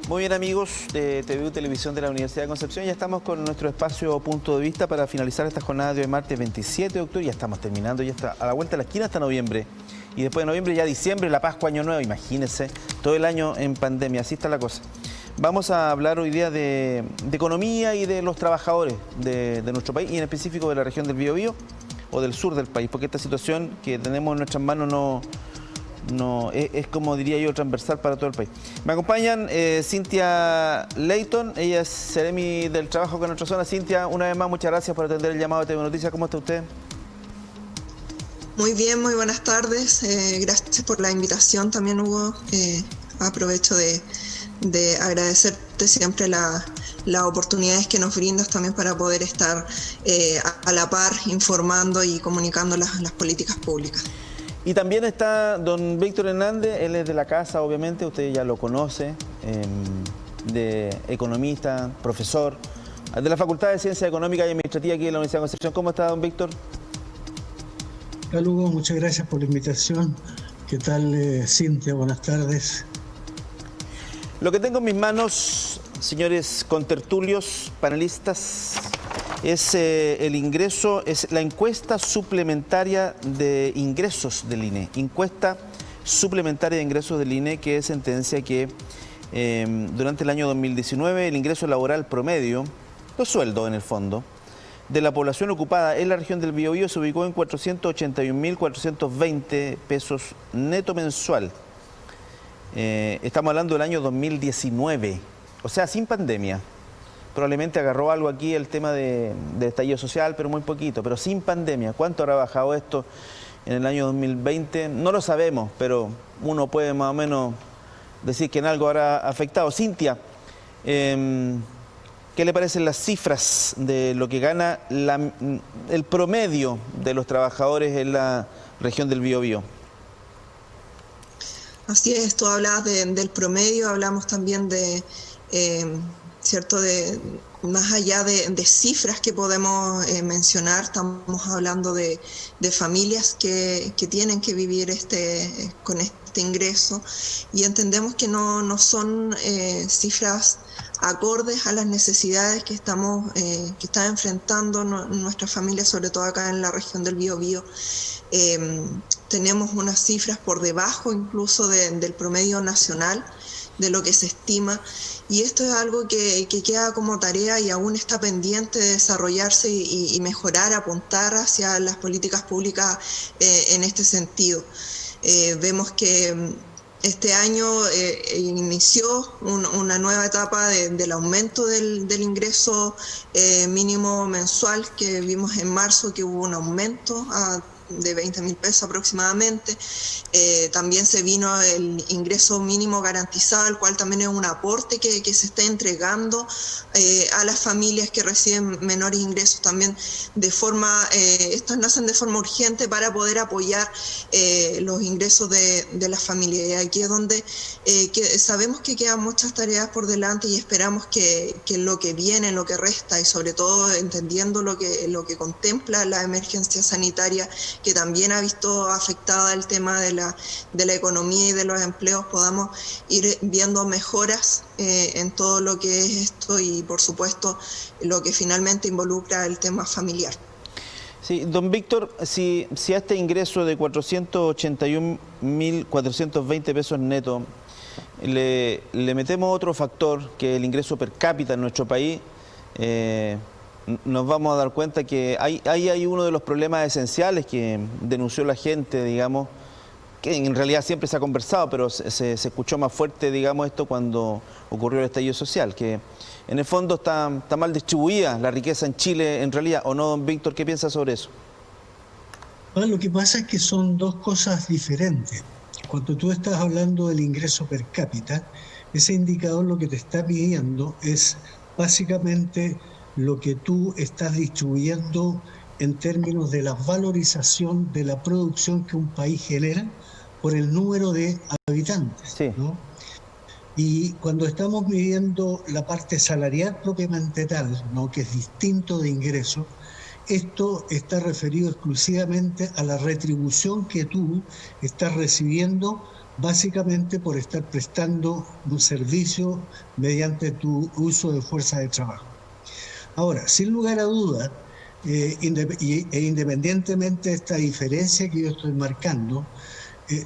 Muy bien, amigos de TVU Televisión de la Universidad de Concepción, ya estamos con nuestro espacio Punto de Vista para finalizar esta jornada de hoy martes 27 de octubre. Ya estamos terminando, ya está a la vuelta de la esquina hasta noviembre. Y después de noviembre ya diciembre, la Pascua, Año Nuevo, imagínense, todo el año en pandemia, así está la cosa. Vamos a hablar hoy día de economía y de los trabajadores de nuestro país y en específico de la región del Biobío o del sur del país, porque esta situación que tenemos en nuestras manos es como diría yo, transversal para todo el país. Me acompañan Cintia Leighton, ella es Seremi del Trabajo con nuestra zona. Cintia, una vez más, muchas gracias por atender el llamado de TV Noticias. ¿Cómo está usted? Muy bien, muy buenas tardes. Gracias por la invitación también, Hugo. Aprovecho de agradecerte siempre las oportunidades que nos brindas también para poder estar a la par informando y comunicando las políticas públicas. Y también está don Víctor Hernández, él es de la casa, obviamente, usted ya lo conoce, de economista, profesor, de la Facultad de Ciencias Económicas y Administrativas aquí de la Universidad de Concepción. ¿Cómo está, don Víctor? Hola, Hugo, muchas gracias por la invitación. ¿Qué tal, Cintia? Buenas tardes. Lo que tengo en mis manos, señores contertulios, panelistas, es el ingreso, es la encuesta suplementaria de ingresos del INE. Encuesta suplementaria de ingresos del INE, que sentencia que durante el año 2019 el ingreso laboral promedio, los sueldos en el fondo, de la población ocupada en la región del Biobío se ubicó en 481.420 pesos neto mensual. Estamos hablando del año 2019, o sea, sin pandemia. Probablemente agarró algo aquí el tema de estallido social, pero muy poquito, pero sin pandemia. ¿Cuánto habrá bajado esto en el año 2020? No lo sabemos, pero uno puede más o menos decir que en algo habrá afectado. Cintia, ¿qué le parecen las cifras de lo que gana el promedio de los trabajadores en la región del Biobío? Así es, tú hablabas del promedio, hablamos también de... ¿cierto? Más allá de cifras que podemos mencionar, estamos hablando de familias que tienen que vivir con este ingreso y entendemos que no son cifras acordes a las necesidades que están enfrentando nuestras familias, sobre todo acá en la región del Biobío. Tenemos unas cifras por debajo incluso del promedio nacional, de lo que se estima, y esto es algo que queda como tarea y aún está pendiente de desarrollarse y mejorar, apuntar hacia las políticas públicas en este sentido. Vemos que este año inició una nueva etapa del aumento del ingreso mínimo mensual, que vimos en marzo que hubo un aumento de 20.000 pesos aproximadamente. También se vino el ingreso mínimo garantizado, el cual también es un aporte que se está entregando a las familias que reciben menores ingresos también estas nacen de forma urgente para poder apoyar los ingresos de las familias. Y aquí es donde sabemos que quedan muchas tareas por delante y esperamos que lo que viene, lo que resta y sobre todo entendiendo lo que contempla la emergencia sanitaria, que también ha visto afectada el tema de la economía y de los empleos, podamos ir viendo mejoras en todo lo que es esto y por supuesto lo que finalmente involucra el tema familiar. Sí, don Víctor, si a este ingreso de 481.420 pesos netos le metemos otro factor, que es el ingreso per cápita en nuestro país, nos vamos a dar cuenta que hay uno de los problemas esenciales que denunció la gente, digamos, que en realidad siempre se ha conversado, pero se escuchó más fuerte, digamos, esto cuando ocurrió el estallido social, que en el fondo está mal distribuida la riqueza en Chile, en realidad, ¿o no, don Víctor? ¿Qué piensa sobre eso? Bueno, lo que pasa es que son dos cosas diferentes. Cuando tú estás hablando del ingreso per cápita, ese indicador lo que te está pidiendo es básicamente lo que tú estás distribuyendo en términos de la valorización de la producción que un país genera por el número de habitantes, sí, ¿no? Y cuando estamos midiendo la parte salarial propiamente tal, ¿no?, que es distinto de ingresos, esto está referido exclusivamente a la retribución que tú estás recibiendo básicamente por estar prestando un servicio mediante tu uso de fuerza de trabajo. Ahora, sin lugar a dudas, independientemente de esta diferencia que yo estoy marcando,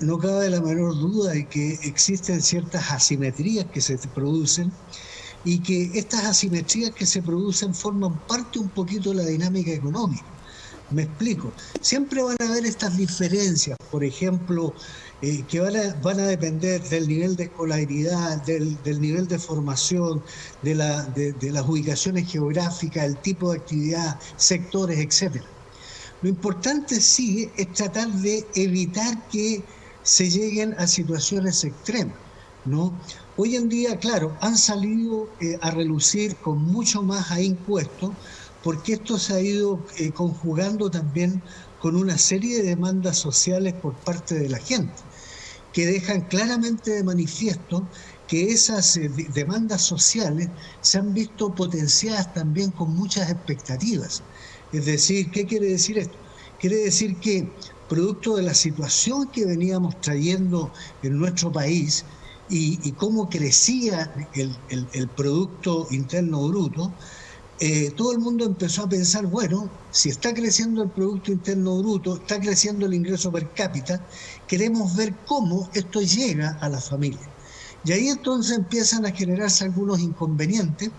no cabe la menor duda de que existen ciertas asimetrías que se producen y que estas asimetrías que se producen forman parte un poquito de la dinámica económica. Me explico. Siempre van a haber estas diferencias, por ejemplo, que van a depender del nivel de escolaridad, del nivel de formación, de las ubicaciones geográficas, el tipo de actividad, sectores, etc. Lo importante sí es tratar de evitar que se lleguen a situaciones extremas, ¿no? Hoy en día, claro, han salido a relucir con mucho más ahínco esto, porque esto se ha ido conjugando también con una serie de demandas sociales por parte de la gente, que dejan claramente de manifiesto que esas demandas sociales se han visto potenciadas también con muchas expectativas. Es decir, ¿qué quiere decir esto? Quiere decir que, producto de la situación que veníamos trayendo en nuestro país y cómo crecía el Producto Interno Bruto, todo el mundo empezó a pensar, bueno, si está creciendo el Producto Interno Bruto, está creciendo el ingreso per cápita, queremos ver cómo esto llega a la familia. Y ahí entonces empiezan a generarse algunos inconvenientes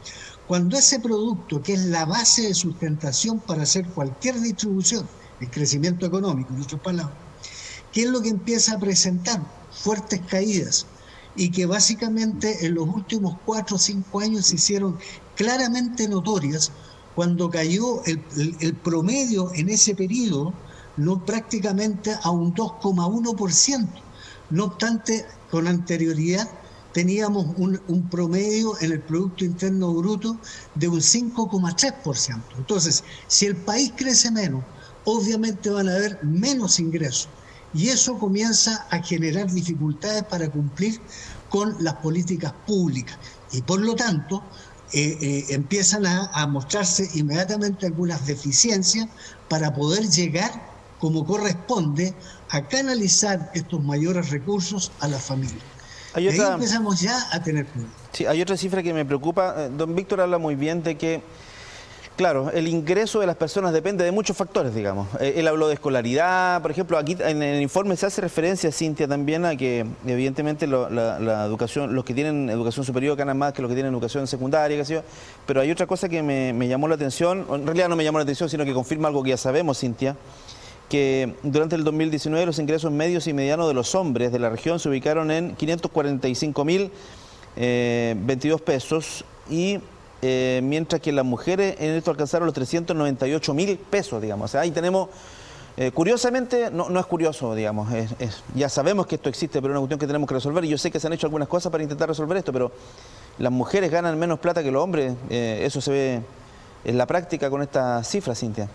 cuando ese producto, que es la base de sustentación para hacer cualquier distribución, el crecimiento económico, en otras palabras, ¿qué es lo que empieza a presentar? Fuertes caídas, y que básicamente en los últimos 4 o 5 años se hicieron claramente notorias cuando cayó el promedio en ese periodo, no prácticamente a un 2,1%. No obstante, con anterioridad teníamos un promedio en el Producto Interno Bruto de un 5,3%. Entonces, si el país crece menos, obviamente van a haber menos ingresos. Y eso comienza a generar dificultades para cumplir con las políticas públicas. Y por lo tanto, empiezan a mostrarse inmediatamente algunas deficiencias para poder llegar, como corresponde, a canalizar estos mayores recursos a las familias. Y ahí empezamos ya a tener problemas. Sí, hay otra cifra que me preocupa. Don Víctor habla muy bien de que, claro, el ingreso de las personas depende de muchos factores, digamos. Él habló de escolaridad, por ejemplo, aquí en el informe se hace referencia, Cintia, también a que evidentemente la educación, los que tienen educación superior ganan más que los que tienen educación secundaria, qué sé yo. Pero hay otra cosa que me llamó la atención, en realidad no me llamó la atención, sino que confirma algo que ya sabemos, Cintia, que durante el 2019 los ingresos medios y medianos de los hombres de la región se ubicaron en 545.022 pesos y mientras que las mujeres en esto alcanzaron los 398.000 pesos, digamos. O sea, ahí tenemos, curiosamente, no es curioso, digamos, ya sabemos que esto existe, pero es una cuestión que tenemos que resolver, y yo sé que se han hecho algunas cosas para intentar resolver esto, pero las mujeres ganan menos plata que los hombres, eso se ve en la práctica con estas cifras, Cintia.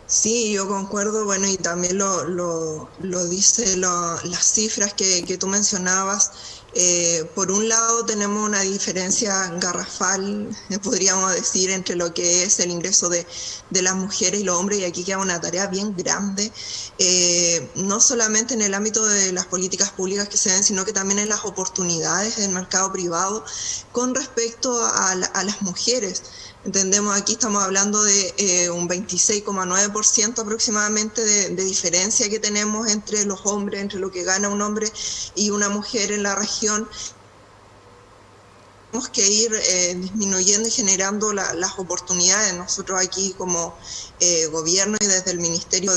Sí, yo concuerdo, bueno, y también lo dice las cifras que tú mencionabas. Por un lado tenemos una diferencia garrafal, podríamos decir, entre lo que es el ingreso de las mujeres y los hombres, y aquí queda una tarea bien grande, no solamente en el ámbito de las políticas públicas que se ven, sino que también en las oportunidades del mercado privado con respecto a las mujeres. Entendemos, aquí estamos hablando de un 26,9% aproximadamente de diferencia que tenemos entre los hombres, entre lo que gana un hombre y una mujer en la región. Tenemos que ir disminuyendo y generando las oportunidades. Nosotros aquí como gobierno y desde el Ministerio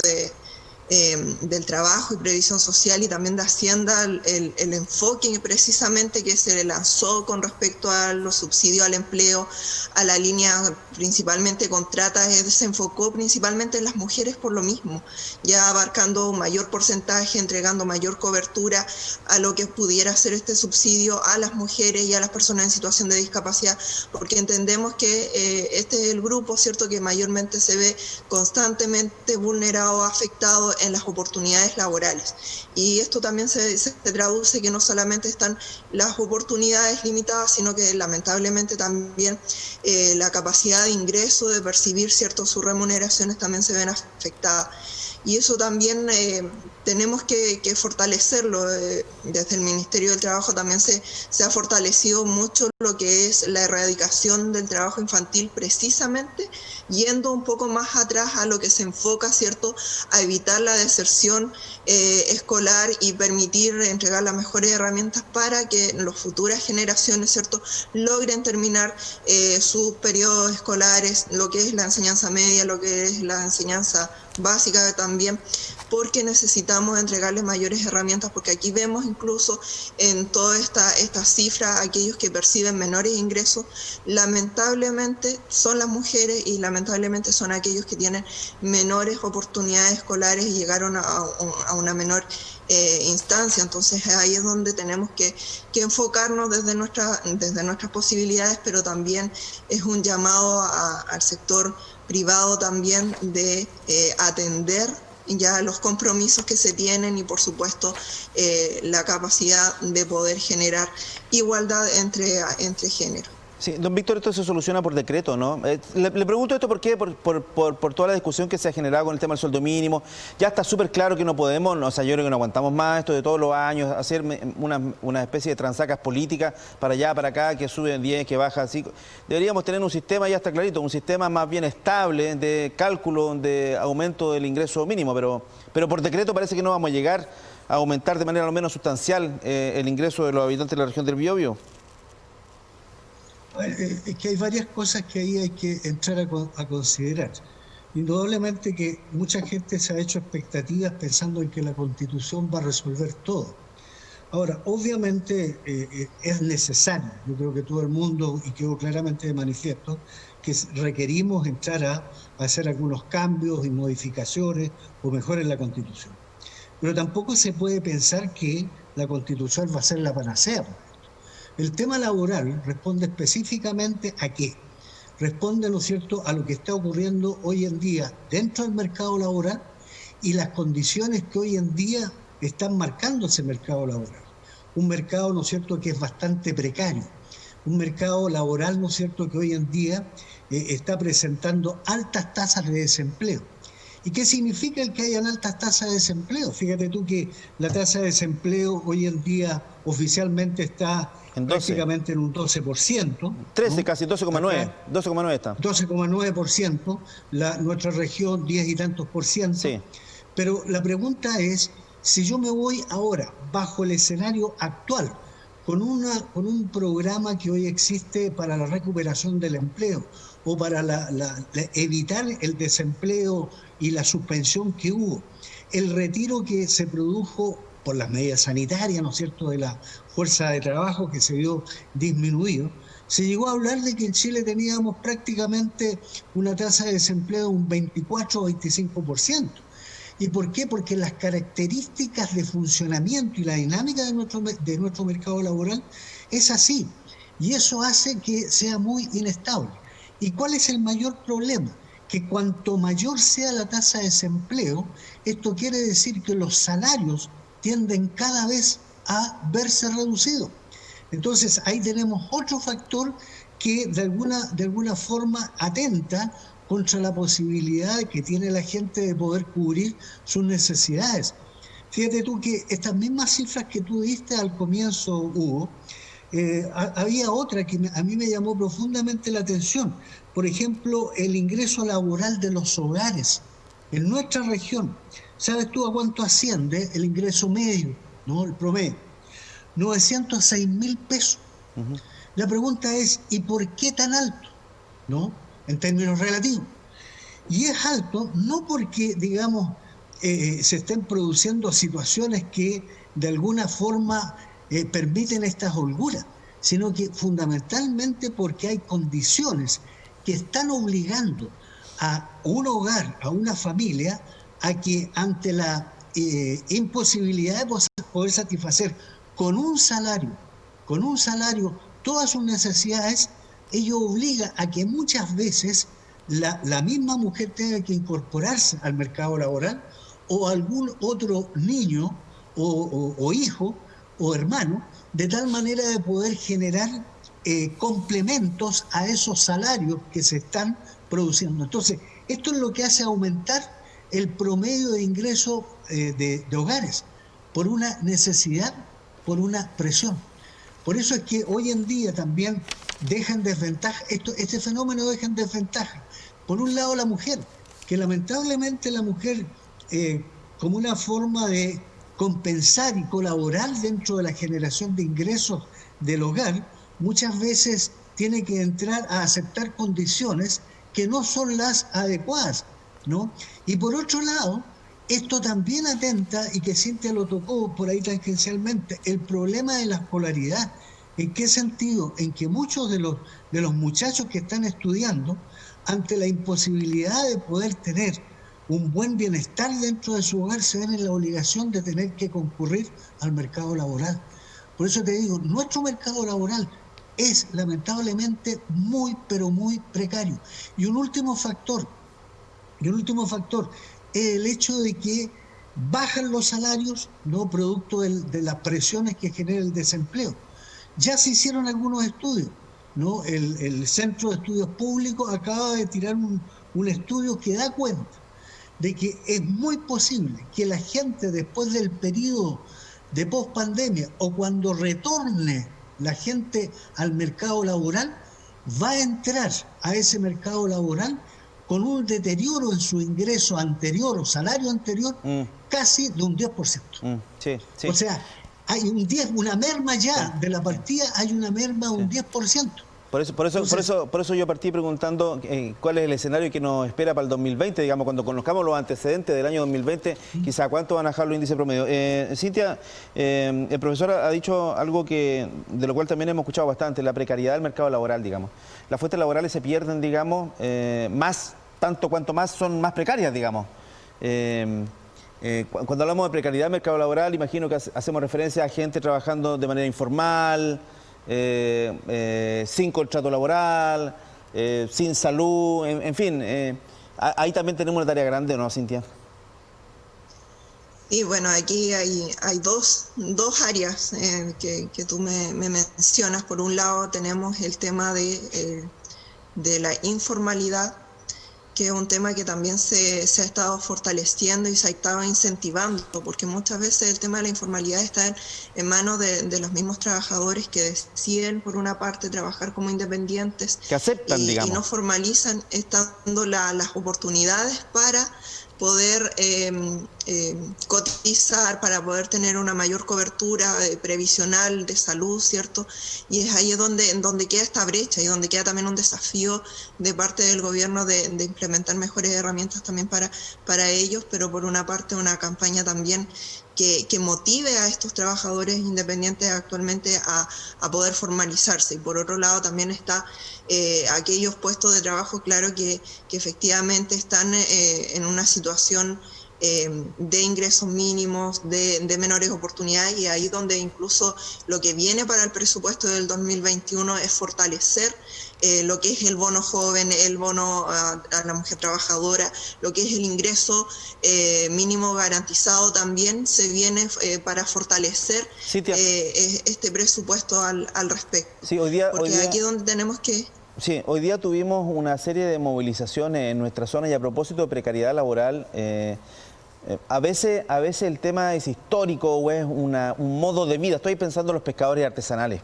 del Trabajo y Previsión Social y también de Hacienda, el enfoque precisamente que se le lanzó con respecto a los subsidios al empleo, a la línea principalmente contrata, se enfocó principalmente en las mujeres por lo mismo, ya abarcando mayor porcentaje, entregando mayor cobertura a lo que pudiera ser este subsidio a las mujeres y a las personas en situación de discapacidad, porque entendemos que este es el grupo, ¿cierto?, que mayormente se ve constantemente vulnerado, afectado en las oportunidades laborales. Y esto también se traduce que no solamente están las oportunidades limitadas, sino que lamentablemente también la capacidad de ingreso, de percibir sus remuneraciones también se ven afectadas. y eso también tenemos que fortalecerlo. Desde el Ministerio del Trabajo también se ha fortalecido mucho lo que es la erradicación del trabajo infantil, precisamente yendo un poco más atrás a lo que se enfoca, ¿cierto?, a evitar la deserción escolar y permitir entregar las mejores herramientas para que las futuras generaciones, ¿cierto?, logren terminar sus periodos escolares, lo que es la enseñanza media, lo que es la enseñanza básica también, porque necesitamos entregarles mayores herramientas, porque aquí vemos incluso en toda esta cifra, aquellos que perciben menores ingresos, lamentablemente son las mujeres y lamentablemente son aquellos que tienen menores oportunidades escolares y llegaron a una menor instancia. Entonces ahí es donde tenemos que enfocarnos desde nuestras posibilidades, pero también es un llamado al sector privado también de atender ya los compromisos que se tienen y por supuesto la capacidad de poder generar igualdad entre géneros. Sí, don Víctor, esto se soluciona por decreto, ¿no? Le pregunto esto porque por toda la discusión que se ha generado con el tema del sueldo mínimo. Ya está súper claro que no podemos, o sea, yo creo que no aguantamos más esto de todos los años, hacer una especie de transacas políticas para allá, para acá, que sube 10, que baja 5. Deberíamos tener un sistema, ya está clarito, un sistema más bien estable de cálculo, de aumento del ingreso mínimo, pero por decreto parece que no vamos a llegar a aumentar de manera al menos sustancial el ingreso de los habitantes de la región del Biobío. Es que hay varias cosas que ahí hay que entrar a considerar. Indudablemente que mucha gente se ha hecho expectativas pensando en que la Constitución va a resolver todo. Ahora, obviamente es necesario, yo creo que todo el mundo, y quedó claramente de manifiesto, que requerimos entrar a hacer algunos cambios y modificaciones o mejoras en la Constitución. Pero tampoco se puede pensar que la Constitución va a ser la panacea. El tema laboral responde específicamente ¿a qué? Responde, ¿no es cierto?, a lo que está ocurriendo hoy en día dentro del mercado laboral y las condiciones que hoy en día están marcando ese mercado laboral. Un mercado, ¿no es cierto?, que es bastante precario. Un mercado laboral, ¿no es cierto?, que hoy en día está presentando altas tasas de desempleo. ¿Y qué significa el que hayan altas tasas de desempleo? Fíjate tú que la tasa de desempleo hoy en día oficialmente está prácticamente en un 12%. 13, ¿no? Casi 12,9. 12,9 está. 12,9%. Nuestra región 10 y tantos por ciento. Sí. Pero la pregunta es, si yo me voy ahora bajo el escenario actual, con un programa que hoy existe para la recuperación del empleo o para evitar el desempleo y la suspensión que hubo, el retiro que se produjo por las medidas sanitarias, ¿no es cierto?, de la fuerza de trabajo que se vio disminuido, se llegó a hablar de que en Chile teníamos prácticamente una tasa de desempleo de un 24 o 25%. ¿Y por qué? Porque las características de funcionamiento y la dinámica de nuestro mercado laboral es así. Y eso hace que sea muy inestable. ¿Y cuál es el mayor problema? Que cuanto mayor sea la tasa de desempleo, esto quiere decir que los salarios tienden cada vez a verse reducidos. Entonces ahí tenemos otro factor que de alguna forma atenta contra la posibilidad que tiene la gente de poder cubrir sus necesidades. Fíjate tú que estas mismas cifras que tú diste al comienzo, Hugo, había otra que a mí me llamó profundamente la atención. Por ejemplo, el ingreso laboral de los hogares. En nuestra región, ¿sabes tú a cuánto asciende el ingreso medio, ¿no?, el promedio? 906.000 pesos. Uh-huh. La pregunta es, ¿y por qué tan alto?, ¿no?, en términos relativos. Y es alto no porque, digamos, se estén produciendo situaciones que de alguna forma permiten estas holguras, sino que fundamentalmente porque hay condiciones que están obligando a un hogar, a una familia, a que ante la imposibilidad de poder satisfacer con un salario todas sus necesidades, ello obliga a que muchas veces la misma mujer tenga que incorporarse al mercado laboral o algún otro niño o hijo o hermano, de tal manera de poder generar complementos a esos salarios que se están produciendo. Entonces, esto es lo que hace aumentar el promedio de ingreso de hogares, por una necesidad, por una presión. Por eso es que hoy en día también deja en desventaja, este fenómeno deja en desventaja, por un lado la mujer, que lamentablemente la mujer, como una forma de compensar y colaborar dentro de la generación de ingresos del hogar, muchas veces tiene que entrar a aceptar condiciones que no son las adecuadas, ¿no? Y por otro lado, esto también atenta, y que Cintia lo tocó por ahí tangencialmente, el problema de la escolaridad. ¿En qué sentido? En que muchos de los muchachos que están estudiando, ante la imposibilidad de poder tener un buen bienestar dentro de su hogar, se ven en la obligación de tener que concurrir al mercado laboral. Por eso te digo, nuestro mercado laboral es lamentablemente muy, pero muy precario. Y un último factor, es el hecho de que bajan los salarios, no producto de las presiones que genera el desempleo. Ya se hicieron algunos estudios, ¿no? El Centro de Estudios Públicos acaba de tirar un estudio que da cuenta de que es muy posible que la gente, después del periodo de pospandemia o cuando retorne la gente al mercado laboral, va a entrar a ese mercado laboral con un deterioro en su ingreso anterior o salario anterior casi de un 10%. Sí. O sea, hay una merma ya de la partida, hay una merma de un 10%. Por eso yo partí preguntando cuál es el escenario que nos espera para el 2020, digamos, cuando conozcamos los antecedentes del año 2020, quizá cuánto van a bajar los índices promedio. Cintia, el profesor ha dicho algo de lo cual también hemos escuchado bastante, la precariedad del mercado laboral, digamos. Las fuentes laborales se pierden, digamos, tanto cuanto más son más precarias, digamos. Cuando hablamos de precariedad del mercado laboral, imagino que hacemos referencia a gente trabajando de manera informal, sin contrato laboral, sin salud, en fin. Ahí también tenemos una tarea grande, ¿no, Cintia? Y bueno, aquí hay dos áreas que tú me mencionas. Por un lado tenemos el tema de la informalidad, que es un tema que también se ha estado fortaleciendo y se ha estado incentivando, porque muchas veces el tema de la informalidad está en manos de los mismos trabajadores que deciden, por una parte, trabajar como independientes, que aceptan, digamos, y no formalizan, estando las oportunidades para poder cotizar, para poder tener una mayor cobertura previsional de salud, ¿cierto? Y es ahí donde queda esta brecha y donde queda también un desafío de parte del gobierno de implementar mejores herramientas también para ellos, pero por una parte una campaña también que motive a estos trabajadores independientes actualmente a poder formalizarse. Y por otro lado también está aquellos puestos de trabajo, claro, que efectivamente están en una situación de ingresos mínimos, de menores oportunidades, y ahí donde incluso lo que viene para el presupuesto del 2021 es fortalecer lo que es el bono joven, el bono a la mujer trabajadora, lo que es el ingreso mínimo garantizado también se viene para fortalecer este presupuesto al respecto. Sí, hoy día, aquí donde tenemos que... Sí, hoy día tuvimos una serie de movilizaciones en nuestra zona, y a propósito de precariedad laboral, a veces el tema es histórico o es un modo de vida. Estoy pensando en los pescadores artesanales.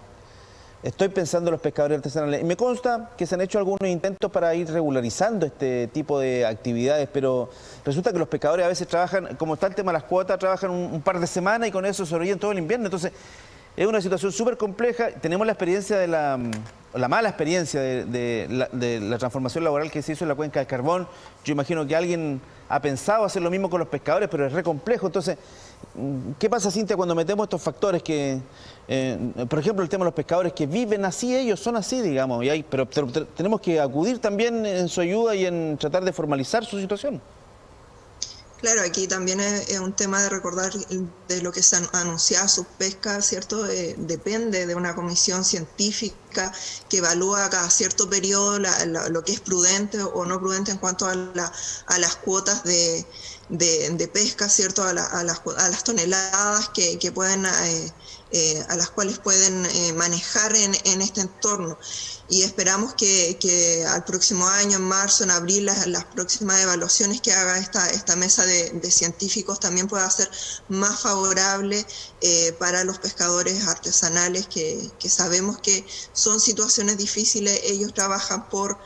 Y me consta que se han hecho algunos intentos para ir regularizando este tipo de actividades, pero resulta que los pescadores a veces trabajan, como está el tema de las cuotas, trabajan un par de semanas y con eso sobreviven todo el invierno. Entonces, es una situación súper compleja. Tenemos la experiencia la mala experiencia de la transformación laboral que se hizo en la cuenca del Carbón. Yo imagino que alguien ha pensado hacer lo mismo con los pescadores, pero es re complejo. Entonces, ¿qué pasa, Cintia, cuando metemos estos factores que, por ejemplo, el tema de los pescadores que viven así, ellos son así, digamos, pero tenemos que acudir también en su ayuda y en tratar de formalizar su situación? Claro, aquí también es un tema de recordar de lo que se anunciaba Subpesca, ¿cierto? Depende de una comisión científica que evalúa cada cierto periodo lo que es prudente o no prudente en cuanto a las cuotas de pesca, ¿cierto? A las toneladas que pueden a las cuales pueden manejar en este entorno. Y esperamos que al próximo año, en marzo, en abril, las próximas evaluaciones que haga esta mesa de científicos también pueda ser más favorable para los pescadores artesanales, que sabemos que son situaciones difíciles. Ellos trabajan por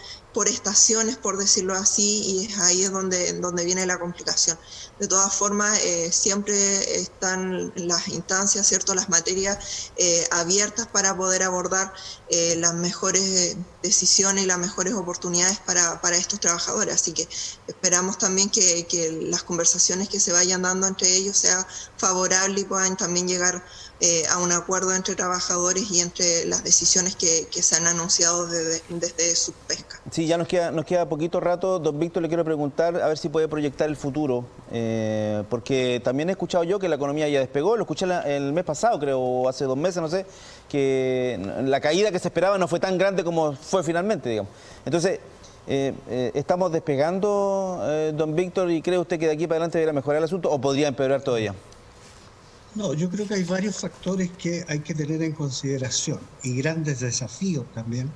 estaciones, por decirlo así, y es ahí donde viene la complicación. De todas formas, siempre están las instancias, ¿cierto?, las materias abiertas para poder abordar las mejores decisiones y las mejores oportunidades para estos trabajadores. Así que esperamos también que las conversaciones que se vayan dando entre ellos sea favorable y puedan también llegar a un acuerdo entre trabajadores y entre las decisiones que se han anunciado desde Subpesca. Sí, ya nos queda poquito rato. Don Víctor, le quiero preguntar a ver si puede proyectar el futuro, porque también he escuchado yo que la economía ya despegó. Lo escuché el mes pasado, creo, o hace 2 meses, no sé, que la caída que se esperaba no fue tan grande como fue finalmente, digamos. Entonces, ¿estamos despegando, don Víctor, y cree usted que de aquí para adelante debería mejorar el asunto o podría empeorar todavía? No, yo creo que hay varios factores que hay que tener en consideración y grandes desafíos también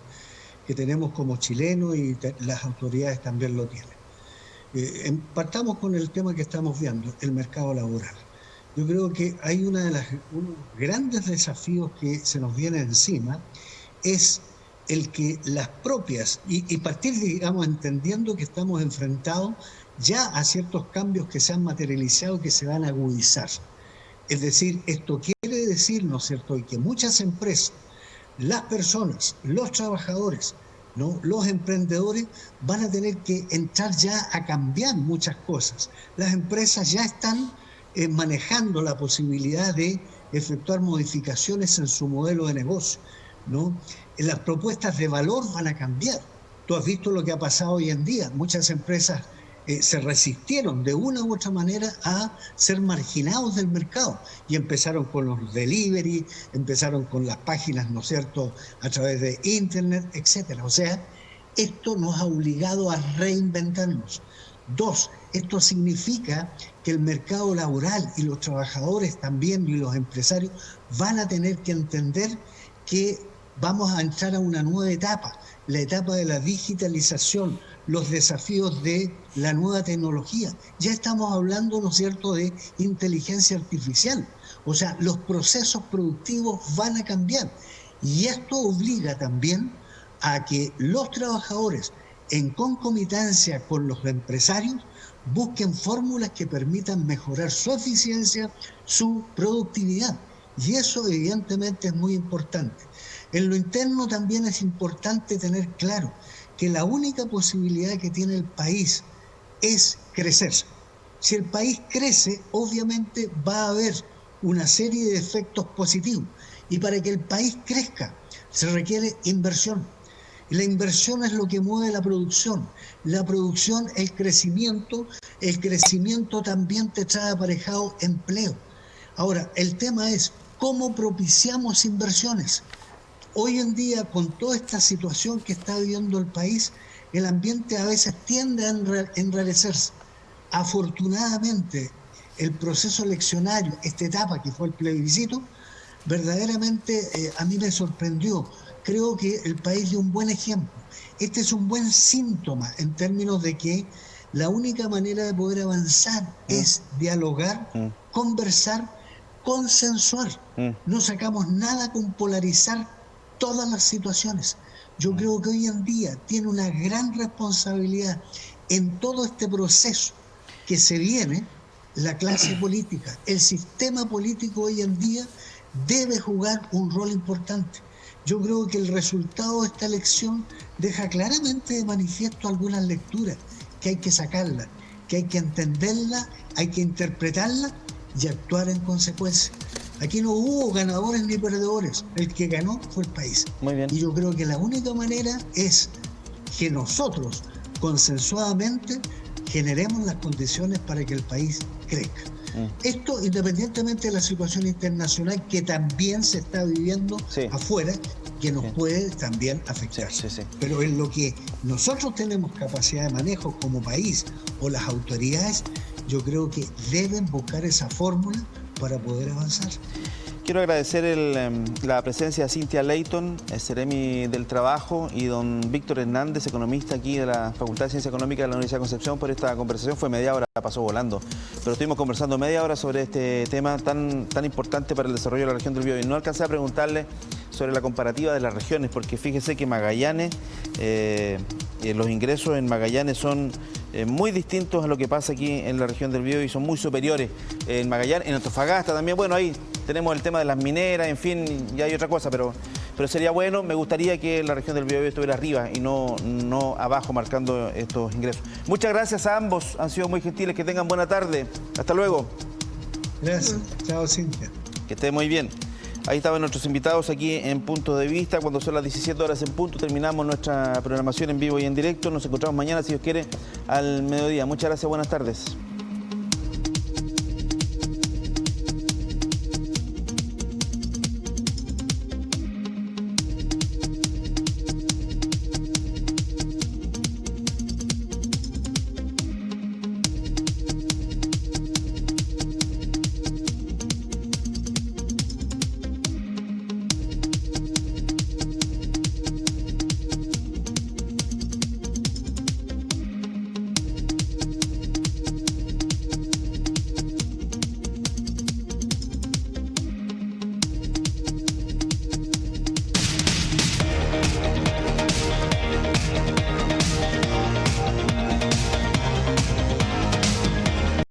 que tenemos como chilenos, y las autoridades también lo tienen. Partamos con el tema que estamos viendo, el mercado laboral. Yo creo que hay uno de los grandes desafíos que se nos viene encima, es el que las propias, y partir, digamos, entendiendo que estamos enfrentados ya a ciertos cambios que se han materializado y que se van a agudizar. Es decir, esto quiere decir, ¿no es cierto?, y que muchas empresas, las personas, los trabajadores, ¿no?, los emprendedores van a tener que entrar ya a cambiar muchas cosas. Las empresas ya están manejando la posibilidad de efectuar modificaciones en su modelo de negocio, ¿no? Las propuestas de valor van a cambiar. Tú has visto lo que ha pasado hoy en día. Muchas empresas se resistieron de una u otra manera a ser marginados del mercado y empezaron con los delivery, empezaron con las páginas, ¿no es cierto?, a través de internet, etcétera. O sea, esto nos ha obligado a reinventarnos. 2, esto significa que el mercado laboral y los trabajadores también y los empresarios van a tener que entender que vamos a entrar a una nueva etapa, la etapa de la digitalización, los desafíos de la nueva tecnología. Ya estamos hablando, ¿no es cierto?, de inteligencia artificial. O sea, los procesos productivos van a cambiar. Y esto obliga también a que los trabajadores, en concomitancia con los empresarios, busquen fórmulas que permitan mejorar su eficiencia, su productividad. Y eso evidentemente es muy importante. En lo interno también es importante tener claro que la única posibilidad que tiene el país es crecer. Si el país crece, obviamente va a haber una serie de efectos positivos. Y para que el país crezca, se requiere inversión. Y la inversión es lo que mueve la producción. La producción, el crecimiento también te trae aparejado empleo. Ahora, el tema es cómo propiciamos inversiones. Hoy en día, con toda esta situación que está viviendo el país, el ambiente a veces tiende a enrarecerse. Afortunadamente, el proceso eleccionario, esta etapa que fue el plebiscito, verdaderamente a mí me sorprendió. Creo que el país dio un buen ejemplo. Este es un buen síntoma en términos de que la única manera de poder avanzar es dialogar, conversar, consensuar. No sacamos nada con polarizar todas las situaciones. Yo creo que hoy en día tiene una gran responsabilidad en todo este proceso que se viene la clase política. El sistema político hoy en día debe jugar un rol importante. Yo creo que el resultado de esta elección deja claramente de manifiesto algunas lecturas que hay que sacarlas, que hay que entenderlas, hay que interpretarlas y actuar en consecuencia. Aquí no hubo ganadores ni perdedores. El que ganó fue el país. Muy bien. Y yo creo que la única manera es que nosotros, consensuadamente, generemos las condiciones para que el país crezca. Esto independientemente de la situación internacional que también se está viviendo afuera, que nos puede también afectar. Pero en lo que nosotros tenemos capacidad de manejo como país o las autoridades, yo creo que deben buscar esa fórmula para poder avanzar. Quiero agradecer la presencia de Cynthia Leighton, el Seremi del Trabajo, y don Víctor Hernández, economista aquí de la Facultad de Ciencia Económica de la Universidad de Concepción, por esta conversación. Fue media hora, pasó volando, pero estuvimos conversando media hora sobre este tema tan importante para el desarrollo de la región del Biobío. Y no alcancé a preguntarle sobre la comparativa de las regiones, porque fíjese que Magallanes, los ingresos en Magallanes son muy distintos a lo que pasa aquí en la región del Biobío y son muy superiores en Magallanes, en Antofagasta también. Bueno, ahí tenemos el tema de las mineras, en fin, ya hay otra cosa, pero sería bueno, me gustaría que la región del Biobío estuviera arriba y no abajo marcando estos ingresos. Muchas gracias a ambos, han sido muy gentiles, que tengan buena tarde. Hasta luego. Gracias, chao Cynthia. Que esté muy bien. Ahí estaban nuestros invitados aquí en Punto de Vista. Cuando son las 17 horas en punto, terminamos nuestra programación en vivo y en directo. Nos encontramos mañana, si Dios quiere, al mediodía. Muchas gracias, buenas tardes.